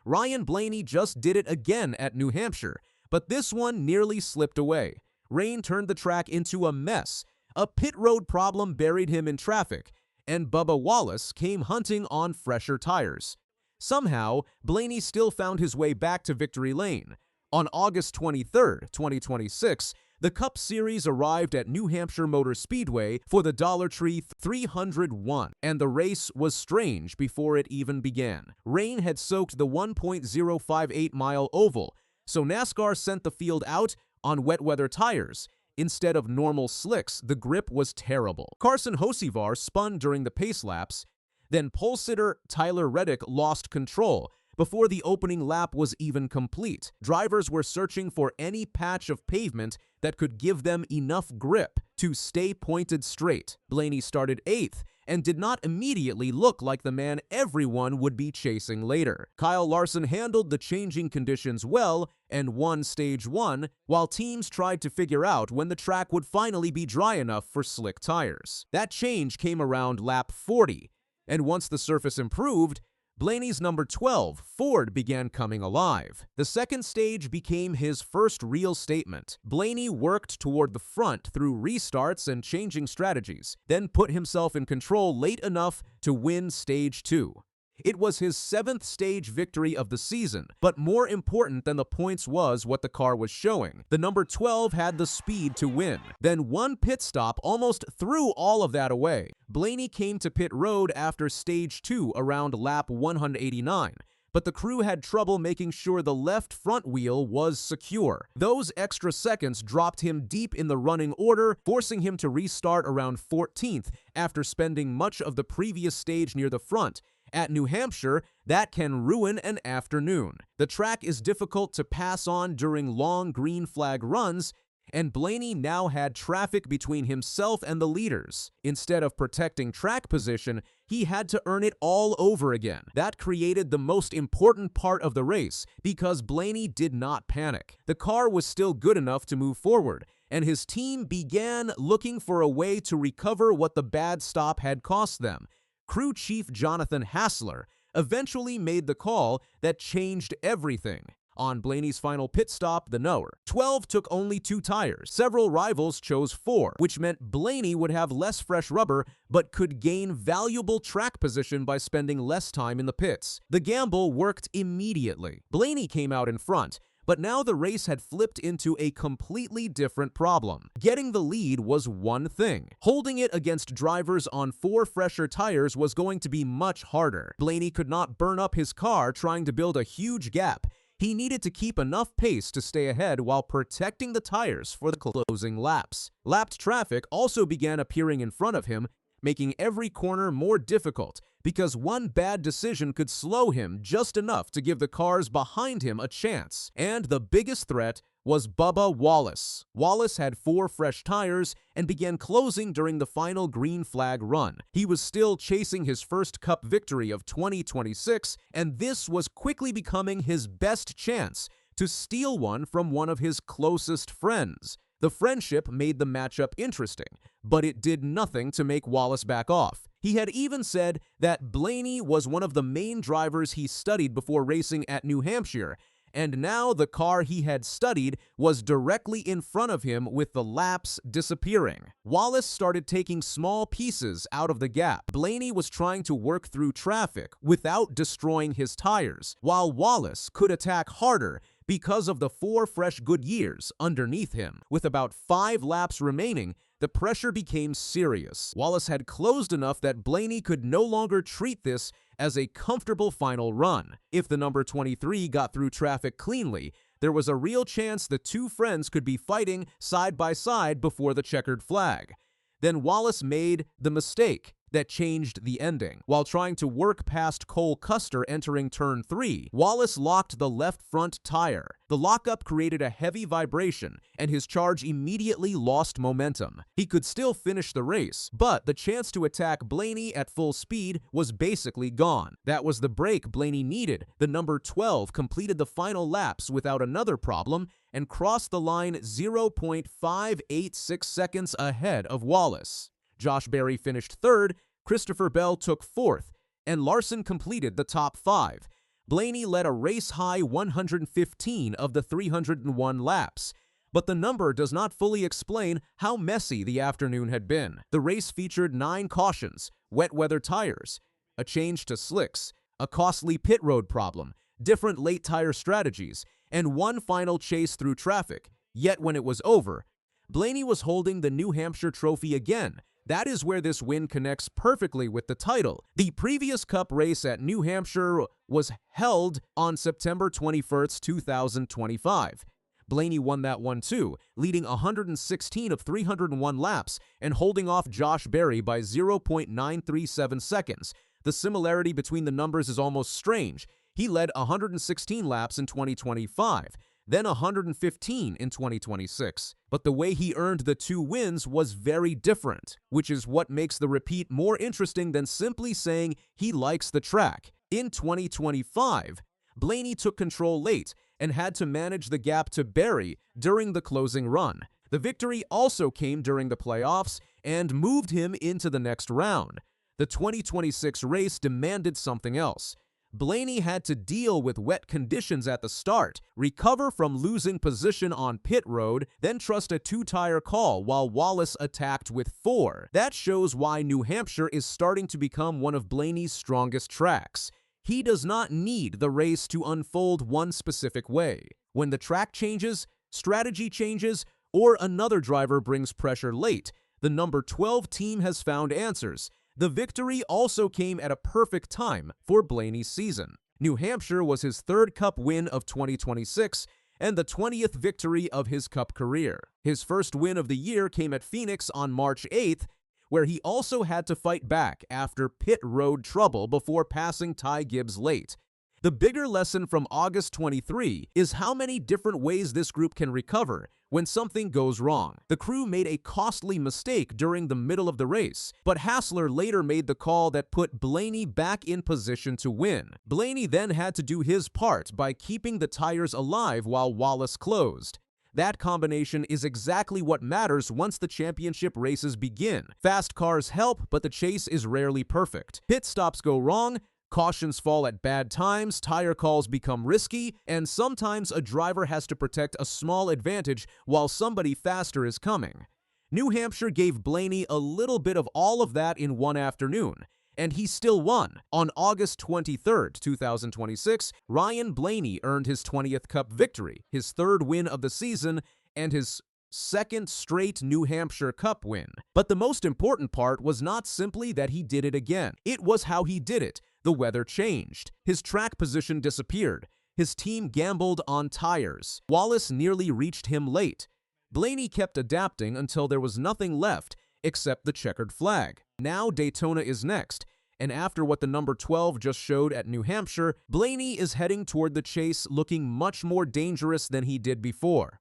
Ryan Blaney just did it again at New Hampshire, but this one nearly slipped away. Rain turned the track into a mess. A pit road problem buried him in traffic, and Bubba Wallace came hunting on fresher tires. Somehow, Blaney still found his way back to victory lane. On August 23, 2026, the Cup Series arrived at New Hampshire Motor Speedway for the Dollar Tree 301, and the race was strange before it even began. Rain had soaked the 1.058-mile oval, so NASCAR sent the field out on wet weather tires. Instead of normal slicks, the grip was terrible. Carson Hocevar spun during the pace laps, then pole sitter Tyler Reddick lost control before the opening lap was even complete. Drivers were searching for any patch of pavement that could give them enough grip to stay pointed straight. Blaney started 8th and did not immediately look like the man everyone would be chasing later. Kyle Larson handled the changing conditions well and won Stage 1, while teams tried to figure out when the track would finally be dry enough for slick tires. That change came around lap 40, and once the surface improved, Blaney's number 12, Ford, began coming alive. The second stage became his first real statement. Blaney worked toward the front through restarts and changing strategies, then put himself in control late enough to win Stage 2. It was his 7th stage victory of the season, but more important than the points was what the car was showing. The number 12 had the speed to win. Then one pit stop almost threw all of that away. Blaney came to pit road after Stage 2 around lap 189, but the crew had trouble making sure the left front wheel was secure. Those extra seconds dropped him deep in the running order, forcing him to restart around 14th after spending much of the previous stage near the front. At New Hampshire, that can ruin an afternoon. The track is difficult to pass on during long green flag runs, and Blaney now had traffic between himself and the leaders. Instead of protecting track position, he had to earn it all over again. That created the most important part of the race because Blaney did not panic. The car was still good enough to move forward, and his team began looking for a way to recover what the bad stop had cost them. Crew chief Jonathan Hassler eventually made the call that changed everything. On Blaney's final pit stop, the number 12 took only 2 tires. Several rivals chose 4, which meant Blaney would have less fresh rubber but could gain valuable track position by spending less time in the pits. The gamble worked immediately. Blaney came out in front, but now the race had flipped into a completely different problem. Getting the lead was one thing. Holding it against drivers on 4 fresher tires was going to be much harder. Blaney could not burn up his car trying to build a huge gap. He needed to keep enough pace to stay ahead while protecting the tires for the closing laps. Lapped traffic also began appearing in front of him, making every corner more difficult because one bad decision could slow him just enough to give the cars behind him a chance. And the biggest threat was Bubba Wallace. Wallace had 4 fresh tires and began closing during the final green flag run. He was still chasing his first Cup victory of 2026, and this was quickly becoming his best chance to steal one from one of his closest friends. The friendship made the matchup interesting, but it did nothing to make Wallace back off. He had even said that Blaney was one of the main drivers he studied before racing at New Hampshire, and now the car he had studied was directly in front of him with the laps disappearing. Wallace started taking small pieces out of the gap. Blaney was trying to work through traffic without destroying his tires, while Wallace could attack harder because of the 4 fresh Goodyears underneath him. With about 5 laps remaining, the pressure became serious. Wallace had closed enough that Blaney could no longer treat this as a comfortable final run. If the number 23 got through traffic cleanly, there was a real chance the 2 friends could be fighting side by side before the checkered flag. Then Wallace made the mistake that changed the ending. While trying to work past Cole Custer entering turn 3, Wallace locked the left front tire. The lockup created a heavy vibration, and his charge immediately lost momentum. He could still finish the race, but the chance to attack Blaney at full speed was basically gone. That was the break Blaney needed. The number 12 completed the final laps without another problem and crossed the line 0.586 seconds ahead of Wallace. Josh Berry finished 3rd, Christopher Bell took 4th, and Larson completed the top 5. Blaney led a race-high 115 of the 301 laps, but the number does not fully explain how messy the afternoon had been. The race featured 9 cautions, wet weather tires, a change to slicks, a costly pit road problem, different late tire strategies, and one final chase through traffic. Yet when it was over, Blaney was holding the New Hampshire trophy again. That is where this win connects perfectly with the title. The previous Cup race at New Hampshire was held on September 21st, 2025. Blaney won that one too, leading 116 of 301 laps and holding off Josh Berry by 0.937 seconds. The similarity between the numbers is almost strange. He led 116 laps in 2025, then 115 in 2026. But the way he earned the 2 wins was very different, which is what makes the repeat more interesting than simply saying he likes the track. In 2025, Blaney took control late and had to manage the gap to Berry during the closing run. The victory also came during the playoffs and moved him into the next round. The 2026 race demanded something else. Blaney had to deal with wet conditions at the start, recover from losing position on pit road, then trust a 2-tire call while Wallace attacked with 4. That shows why New Hampshire is starting to become one of Blaney's strongest tracks. He does not need the race to unfold one specific way. When the track changes, strategy changes, or another driver brings pressure late, the number 12 team has found answers. The victory also came at a perfect time for Blaney's season. New Hampshire was his 3rd Cup win of 2026 and the 20th victory of his Cup career. His first win of the year came at Phoenix on March 8th, where he also had to fight back after pit road trouble before passing Ty Gibbs late. The bigger lesson from August 23 is how many different ways this group can recover when something goes wrong. The crew made a costly mistake during the middle of the race, but Hassler later made the call that put Blaney back in position to win. Blaney then had to do his part by keeping the tires alive while Wallace closed. That combination is exactly what matters once the championship races begin. Fast cars help, but the chase is rarely perfect. Pit stops go wrong, cautions fall at bad times, tire calls become risky, and sometimes a driver has to protect a small advantage while somebody faster is coming. New Hampshire gave Blaney a little bit of all of that in one afternoon, and he still won. On August 23, 2026, Ryan Blaney earned his 20th Cup victory, his 3rd win of the season, and his 2nd straight New Hampshire Cup win. But the most important part was not simply that he did it again. It was how he did it. The weather changed. His track position disappeared. His team gambled on tires. Wallace nearly reached him late. Blaney kept adapting until there was nothing left except the checkered flag. Now Daytona is next, and after what the number 12 just showed at New Hampshire, Blaney is heading toward the chase looking much more dangerous than he did before.